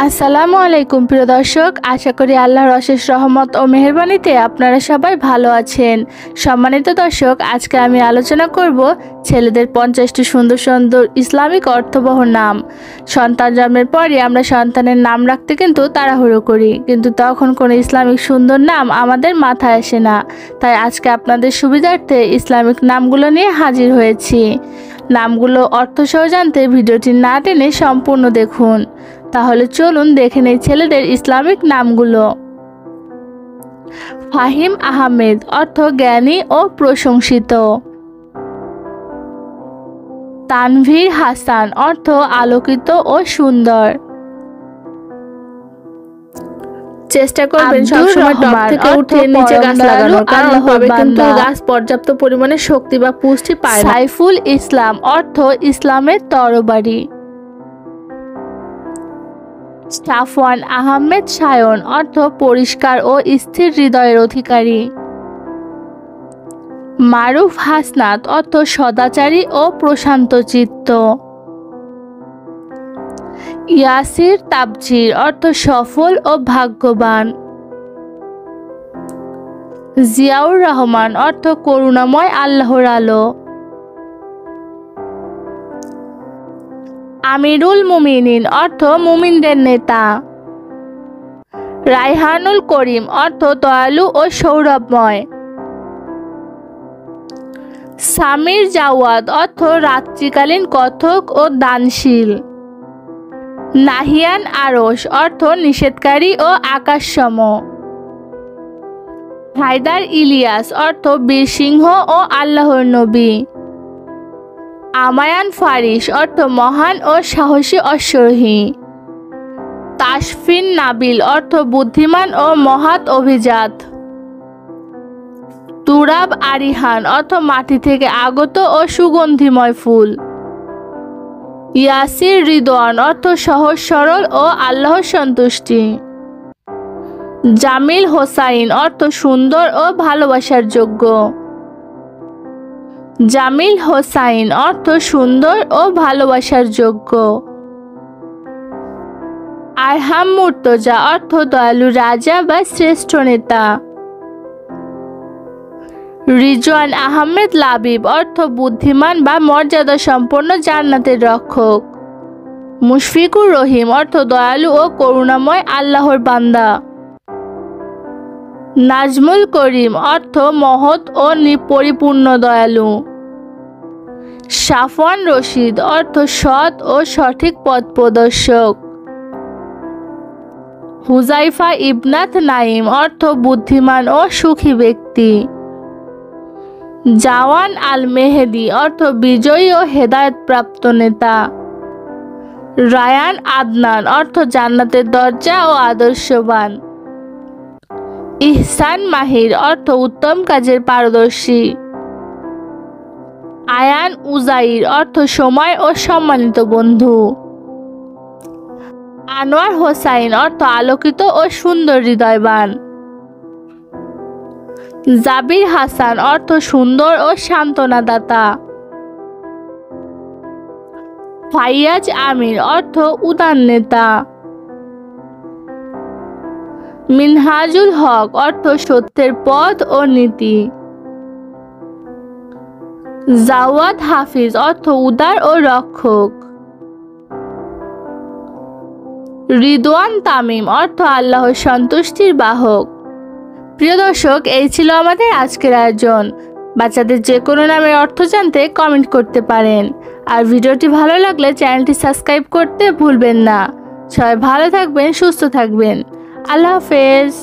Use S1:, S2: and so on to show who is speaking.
S1: আসসালামু আলাইকুম প্রিয় দর্শক, আশা করি আল্লাহর অশেষ রহমত ও মেহেরবানিতে আপনারা সবাই ভালো আছেন। সম্মানিত দর্শক, আজকে আমি আলোচনা করব ছেলেদের 50টি সুন্দর সুন্দর ইসলামিক অর্থবহ নাম। সন্তান জন্মের পরই আমরা সন্তানের নাম রাখতে কিন্তু তাড়াহুড়ো করি, কিন্তু তখন কোনো ইসলামিক সুন্দর নাম আমাদের মাথায় আসে না। তাই আজকে আপনাদের সুবিধার্থে ইসলামিক নামগুলো নিয়ে হাজির হয়েছি। নামগুলো অর্থসহ জানতে ভিডিওটি না টেনে সম্পূর্ণ দেখুন। তাহলে চলুন দেখে নেই ছেলেদের ইসলামিক নামগুলো। ফাহিম আহমেদ, অর্থ জ্ঞানী ও প্রশংসিত। তানভীর হাসান, অর্থ আলোকিত ও সুন্দর। চেষ্টা করবেন সবসময় টপ থেকে উঠে নিচে গাছ লাগানোর, কারণ তবে কিন্তু গাছ পর্যাপ্ত পরিমাণে শক্তি বা পুষ্টি পায় না। সাইফুল ইসলাম, অর্থ ইসলামের তরবারি। সাফওয়ান আহমেদ সায়ন, অর্থ পরিষ্কার ও স্থির হৃদয়ের অধিকারী। মারুফ হাসনাত, অর্থ সদাচারী ও প্রশান্ত চিত্ত। ইয়াসির তাবজির, অর্থ সফল ও ভাগ্যবান। জিয়াউর রহমান, অর্থ করুণাময় আল্লাহর আলো। আমিরুল মুমিনিন, অর্থ মুমিনদের নেতা। রায়হানুল করিম, অর্থ দয়ালু ও সৌরভময়। সামির জাওয়াদ, অর্থ রাত্রিকালীন কথক ও দানশীল। নাহিয়ান আরশ, অর্থ নিষেধকারী ও আকাশসম। হায়দার ইলিয়াস, অর্থ বীর সিংহ ও আল্লাহর নবী। আমায়ান ফারিস, অর্থ মহান ও সাহসী অশ্বারোহী। তাসফিন নাবিল, অর্থ বুদ্ধিমান ও মহৎ অভিজাত। তুরাব আরিহান, অর্থ মাটি থেকে আগত ও সুগন্ধিময় ফুল। ইয়াসির রিদওয়ান, অর্থ সহজ সরল ও আল্লাহর সন্তুষ্টি। জামিল হোসাইন, অর্থ সুন্দর ও ভালোবাসার যোগ্য। জামিল হোসাইন, অর্থ সুন্দর ও ভালোবাসার যোগ্য। আরহাম মুর্তজা, অর্থ দয়ালু রাজা বা শ্রেষ্ঠ নেতা। রিজওয়ান আহমেদ লাবিব, অর্থ বুদ্ধিমান বা মর্যাদা সম্পন্ন জান্নাতের রক্ষক। মুশফিকুর রহিম, অর্থ দয়ালু ও করুণাময় আল্লাহর বান্দা। নাজমুল করিম, অর্থ মহৎ ও পরিপূর্ণ দয়ালু। সাফওয়ান রশিদ, অর্থ সৎ ও সঠিক পথ প্রদর্শক। হুজাইফা ইবনাত নাইম, অর্থ বুদ্ধিমান ও সুখী ব্যক্তি। জাওয়ান আল মেহেদি, অর্থ বিজয়ী ও হেদায়েতপ্রাপ্ত নেতা। রায়ান আদনান, অর্থ জান্নাতের দরজা ও আদর্শবান। ইহসান মাহির, অর্থ উত্তম কাজের পারদর্শী। আয়ান উজাইর, অর্থ সময় ও সম্মানিত বন্ধু। আনোয়ার হোসাইন, অর্থ আলোকিত ও সুন্দর হৃদয়বান। জাবির হাসান, অর্থ সুন্দর ও সান্ত্বনাদাতা। ফাইয়াজ আমির, অর্থ উদার নেতা। মিনহাজুল হক, অর্থ সত্যের পথ ও নীতি। জাওয়াদ হাফিজ, অর্থ উদার ও রক্ষক। রিদওয়ান তামিম, অর্থ আল্লাহর সন্তুষ্টির বাহক। প্রিয় দর্শক, এই ছিল আমাদের আজকের আয়োজন। বাচ্চাদের যে কোনো নামের অর্থ জানতে কমেন্ট করতে পারেন। আর ভিডিওটি ভালো লাগলে চ্যানেলটি সাবস্ক্রাইব করতে ভুলবেন না। সবাই ভালো থাকবেন, সুস্থ থাকবেন। আল্লাহ হাফেজ।